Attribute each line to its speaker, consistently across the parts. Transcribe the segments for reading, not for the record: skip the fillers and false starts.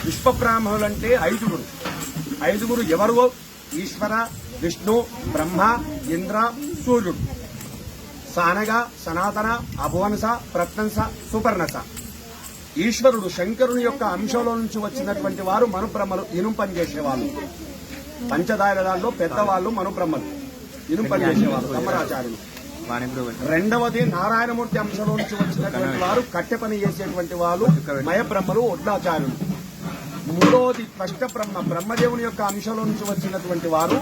Speaker 1: విశ్వబ్రాహ్మణులు అంటే ఐదుగురు ఎవరు? ఈశ్వర, విష్ణు, బ్రహ్మ, ఇంద్ర, సూర్యుడు. సానగ, సనాతన, అభువనస, ప్రత్నంస, సుపర్ణస. ఈశ్వరుడు శంకరుని యొక్క అంశంలో నుంచి వచ్చినటువంటి వారు మనుబ్రహ్మలు, ఇనుము పని చేసేవాళ్ళు. పంచదారదాల్లో పెద్దవాళ్ళు మనుబ్రహ్మలు, ఇనుము పని చేసేవాళ్ళు, కమ్మరాచార్యులు. రెండవది నారాయణమూర్తి అంశంలో నుంచి వచ్చినటువంటి వారు కట్టె పని చేసేటువంటి వాళ్ళు మయబ్రహ్మలు, ఒడ్లాచార్యులు. మూడవది స్పష్ట బ్రహ్మదేవుని యొక్క అంశంలో నుంచి వచ్చినటువంటి వారు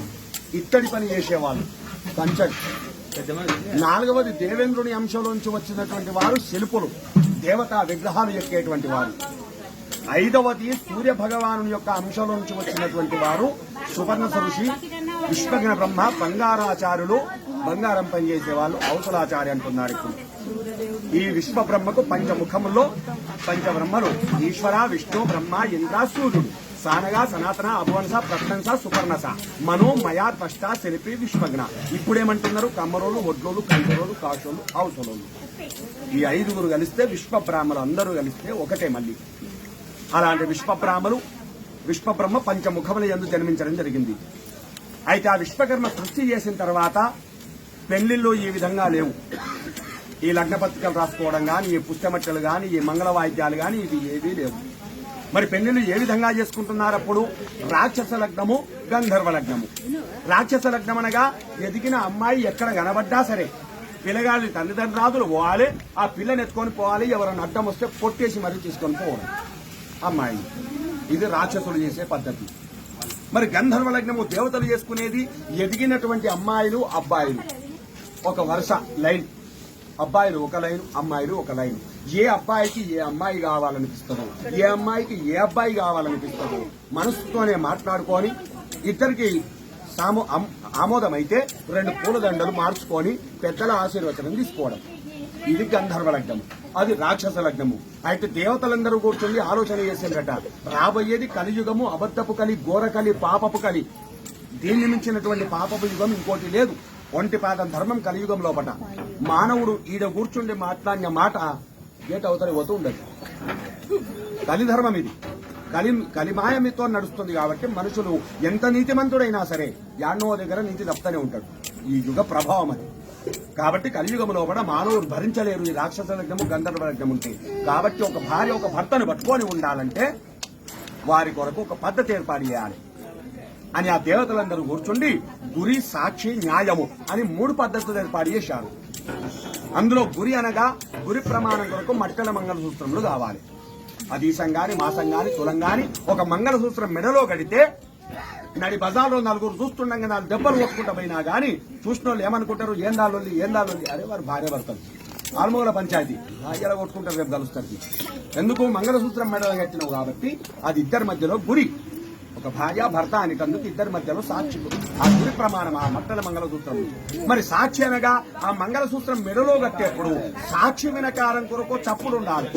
Speaker 1: ఇత్తడి పని చేసేవాళ్ళు, కంచడి. నాలుగవది దేవేంద్రుని అంశంలో నుంచి వచ్చినటువంటి వారు శిల్పులు, దేవతా విగ్రహాలు ఎక్కేటువంటి వారు. ఐదవది సూర్య భగవాను యొక్క అంశంలో నుంచి వచ్చినటువంటి వారు సుపర్ణ ఋషి, విశ్వజ్ఞ బ్రహ్మ, బంగారాచార్యులు, బంగారం పనిచేసేవాళ్ళు, అవసలాచార్య అంటున్నారు. ఇప్పుడు ఈ విశ్వబ్రహ్మకు పంచముఖముల్లో పంచబ్రహ్మలు ఈశ్వర, విష్ణు, బ్రహ్మ, ఇంద్ర, సూర్యుడు. సానగా, సనాతన, అభువనస, ప్రత్నంస, సుపర్ణస. మనో మయా త్వష్ట శిల్పి విశ్వజ్ఞ. ఇప్పుడేమంటున్నారు? కమ్మరోలు, ఒడ్లోలు, కంచరోలు, కాశోలు, అవసలోలు. ఈ ఐదుగురు కలిస్తే విశ్వబ్రాహ్మలు అందరూ కలిస్తే ఒకటే మళ్ళీ. అలాంటి విశ్వబ్రహ్మ పంచముఖముల యందు జన్మించడం జరిగింది. అయితే ఆ విశ్వకర్మ సృష్టి చేసిన తర్వాత పెళ్లిళ్ళు ఈ విధంగా లేవు. ఈ లగ్న పత్రికలు రాసుకోవడం గాని, ఈ పుస్తమట్టలు గాని, ఈ మంగళ వాయిద్యాలు గాని ఇవి ఏవీ లేవు. మరి పెళ్లిళ్ళు ఏ విధంగా చేసుకుంటున్నారు? అప్పుడు రాక్షస లగ్నము, గంధర్వ లగ్నము. రాక్షస లగ్నం అనగా ఎదిగిన అమ్మాయి ఎక్కడ కనబడ్డా సరే పిల్లగాళ్ళని తల్లిదండ్రులు పోవాలి, ఆ పిల్లని ఎత్తుకొని పోవాలి, ఎవరైనా అడ్డం వస్తే పొట్టేసి మరీ తీసుకొని పోవడం అమ్మాయి. ఇది రాక్షసులు చేసే పద్ధతి. మరి గంధర్వ లగ్నము దేవతలు చేసుకునేది ఎదిగినటువంటి అమ్మాయిలు, అబ్బాయిలు ఒక వరుస లైన్, అబ్బాయిలు ఒక లైన్, అమ్మాయిలు ఒక లైన్. ఏ అబ్బాయికి ఏ అమ్మాయి కావాలనిపిస్తుందో, ఏ అమ్మాయికి ఏ అబ్బాయి కావాలనిపిస్తుందో మనసుతోనే మాట్లాడుకొని ఇద్దరికి ఆమోదమైతే 2 పూలదండలు మార్చుకొని పెద్దల ఆశీర్వచనం తీసుకోవడం. ఇది గంధర్వ లగ్నము. అది రాక్షస లగ్నము. అయితే దేవతలందరూ కూర్చొని ఆలోచన చేసిందట, రాబోయేది కలియుగము, అబద్ధపు కలి, ఘోరకలి, పాపపు కలి. దీన్ని మించినటువంటి పాపపు యుగం ఇంకోటి లేదు. ఒంటి పాదం ధర్మం కలియుగం లోపట. మానవుడు ఈడ కూర్చుండి మాట్లాడిన మాట గేట్ అవతలి పోతూ ఉండదు. కలిధర్మం ఇది. కలిమాయమితో నడుస్తుంది. కాబట్టి మనుషులు ఎంత నీతిమంతుడైనా సరే యాడ్నో దగ్గర నీతి తప్పుతూనే ఉంటాడు. ఈ యుగ ప్రభావం అది. కాబట్టి కలియుగంలో కూడా మానవుడు భరించలేరు ఈ రాక్షస లగ్నము, గంధర్వ లగ్నం ఉంటే. కాబట్టి ఒక భార్య ఒక భర్తను పట్టుకొని ఉండాలంటే వారి కొరకు ఒక పద్ధతి ఏర్పాటు చేయాలి అని ఆ దేవతలందరూ కూర్చుండి గురి, సాక్షి, న్యాయము అని 3 పద్ధతులు ఏర్పాటు చేశారు. అందులో గురి అనగా గురి ప్రమాణం కొరకు మట్టల మంగళసూత్రములు కావాలి. అదీసం గాని, మాసం గాని, తులం గాని ఒక మంగళసూత్రం మెడలో కడితే నడి బజార్లో 4 చూస్తుండగా 4 దెబ్బలు కొట్టుకుంటా పోయినా గాని చూసిన వాళ్ళు ఏమనుకుంటారు? ఏందాలొల్లి. అరే వారు భార్య భర్తలు, ఆల్మూల పంచాయతీ ఎలా కొట్టుకుంటారు, రేపు కలుస్తారు. ఎందుకు? మంగళసూత్రం మెడలో కట్టినావు కాబట్టి అది ఇద్దరి మధ్యలో గురి. ఒక భార్య భర్త అనేటందుకు ఇద్దరి మధ్యలో సాక్షి, ఆ గురి ప్రమాణం ఆ మట్టల మంగళసూత్రం. మరి సాక్షి అనగా ఆ మంగళసూత్రం మెడలో కట్టేప్పుడు సాక్షి వినకారం కొరకు చప్పులు ఉండాలి.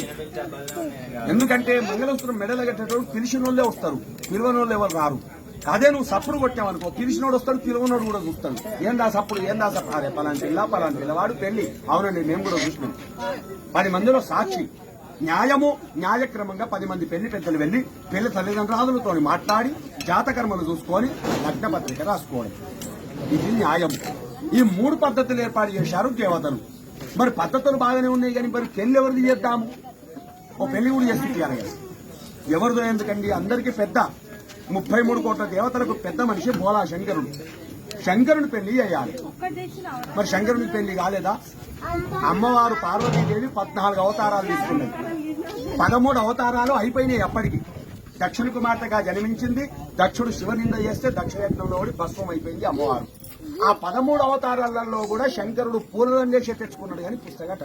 Speaker 1: ఎందుకంటే మంగళసూత్రం మెడలో కట్టేటప్పుడు పిలిచినోళ్లే వస్తారు, పిలువనోళ్ళు ఎవరు రారు. అదే నువ్వు సప్పుడు కొట్టావనుకో, పిలిచినోడు వస్తాడు, పిలువనోడు కూడా చూస్తాడు. ఏందా సప్పుడు, అరే పలాంటి పిల్లవాడు పెళ్లి. అవునండి, మేము కూడా చూసినాం. 10 మందిలో సాక్షి. న్యాయము, న్యాయక్రమంగా 10 మంది పెళ్లి పెద్దలు వెళ్లి పెళ్లి తల్లిదండ్రులతో మాట్లాడి జాతకర్మలు చూసుకొని లగ్న పత్రిక రాసుకోవడం. ఇది న్యాయం. ఈ 3 పద్ధతులు ఏర్పాటు చేశారు దేవతలు. మరి పద్ధతులు బాగానే ఉన్నాయి కానీ మరి పెళ్లి ఎవరిది చేద్దాము? ఓ పెళ్లి కూడా చేసి తీయాలి కదా. ఎవరిదో ఎందుకండి? అందరికీ పెద్ద 33 కోట్ల దేవతలకు పెద్ద మనిషి బోలా శంకరుడు. శంకరుని పెళ్లి చేయాలి. మరి శంకరునికి పెళ్లి కాలేదా? అమ్మవారు పార్వతీదేవి 14 అవతారాలు తీసుకున్నది. 13 అవతారాలు అయిపోయినాయి అప్పటికి. దక్షిణ కుమార్తెగా జన్మించింది. దక్షుడు శివనింద చేస్తే దక్షయజ్ఞంలో భస్మం అయిపోయింది అమ్మవారు. ఆ 13 అవతారాలలో కూడా శంకరుడు పూర్వం చేసి తెచ్చుకున్నాడు కానీ పుస్తకం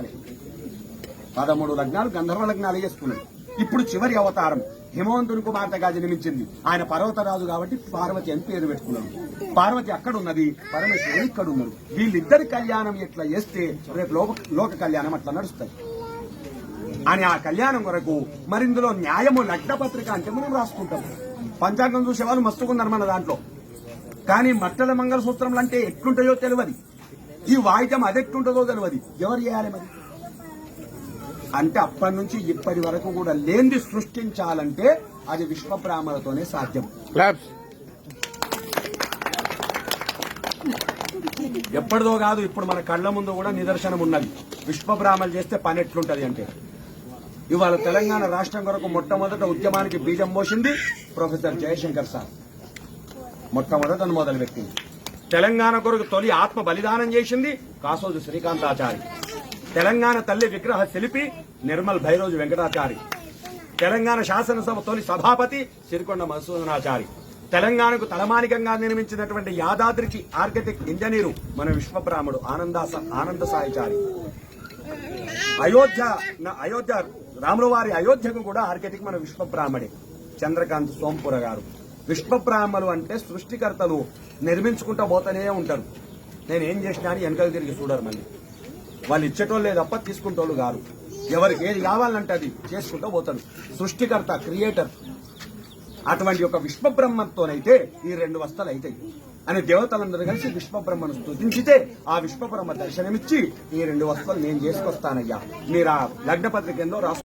Speaker 1: 13 లగ్నాలు గంధర్వ లగ్నాలు చేసుకున్నాడు. ఇప్పుడు చివరి అవతారం హిమవంతుని కుమార్తెగా జన్మించింది. ఆయన పర్వతరాజు కాబట్టి పార్వతి అని పేరు పెట్టుకున్నాడు. పార్వతి అక్కడ ఉన్నది, పరమేశ్వరుడు ఇక్కడ ఉన్నాడు. వీళ్ళిద్దరి కళ్యాణం ఎట్లా చేస్తే రేపు లోక కళ్యాణం అట్లా నడుస్తుంది అని ఆ కళ్యాణం కొరకు మరి ఇందులో న్యాయము లగ్న పత్రిక అంటే మనం రాసుకుంటాం. పంచాంగం చూసే వాళ్ళు మస్తుకున్నారు మన దాంట్లో. కానీ మట్టల మంగళసూత్రములు అంటే ఎట్లుంటాయో తెలియదు. ఈ వాయిద్యం అదెట్లుంటుందో తెలియదు. ఎవరు చేయాలి మరి? అంటే అప్పటి నుంచి ఇప్పటి వరకు కూడా లేనిది సృష్టించాలంటే అది విశ్వబ్రాహ్మణులతోనే సాధ్యం. ఎప్పటిదో కాదు, ఇప్పుడు మన కళ్ల ముందు కూడా నిదర్శనం ఉన్నది. విశ్వబ్రాహ్మణులు చేస్తే పని ఎట్లుంటది అంటే, ఇవాళ తెలంగాణ రాష్ట్రం కొరకు మొట్టమొదట ఉద్యమానికి బీజం పోసింది ప్రొఫెసర్ జయశంకర్ సార్. మొట్టమొదట మొదలు వ్యక్తిని తెలంగాణ కొరకు తొలి ఆత్మ బలిదానం చేసింది కాసోజు శ్రీకాంతాచారి. తెలంగాణ తల్లి విగ్రహ శిల్పి నిర్మల్ భైరోజు వెంకటాచారి. తెలంగాణ శాసనసభ తొలి సభాపతి సిరికొండ మధుసూదనాచారి. తెలంగాణకు తలమానికంగా నిర్మించినటువంటి యాదాద్రికి ఆర్కిటెక్ట్ ఇంజనీరు మన విశ్వబ్రాహ్మణుడు ఆనంద సాయిచారి. అయోధ్య రాములవారి అయోధ్యకు కూడా ఆర్కిటెక్ట్ మన విశ్వబ్రాహ్మణే చంద్రకాంత్ సోంపుర గారు. విశ్వబ్రాహ్మణులు అంటే సృష్టికర్తలు నిర్మించుకుంటూ పోతూనే ఉంటారు. నేనేం చేసినా అని వెనకలు తిరిగి చూడరు. మళ్ళీ వాళ్ళు ఇచ్చేటోళ్ళే తప్ప తీసుకుంటోళ్ళు కాదు. ఎవరికి ఏది కావాలంటే అది చేసుకుంటూ పోతాడు. సృష్టికర్త, క్రియేటర్. అటువంటి ఒక విశ్వబ్రహ్మతోనైతే ఈ 2 వస్తలు అవుతాయి అని దేవతలందరూ కలిసి విశ్వబ్రహ్మను స్తుతించితే ఆ విశ్వబ్రహ్మ దర్శనమిచ్చి ఈ 2 వస్తలు నేను చేసుకొస్తానయ్యా, మీరు ఆ లగ్న పత్రిక రాసు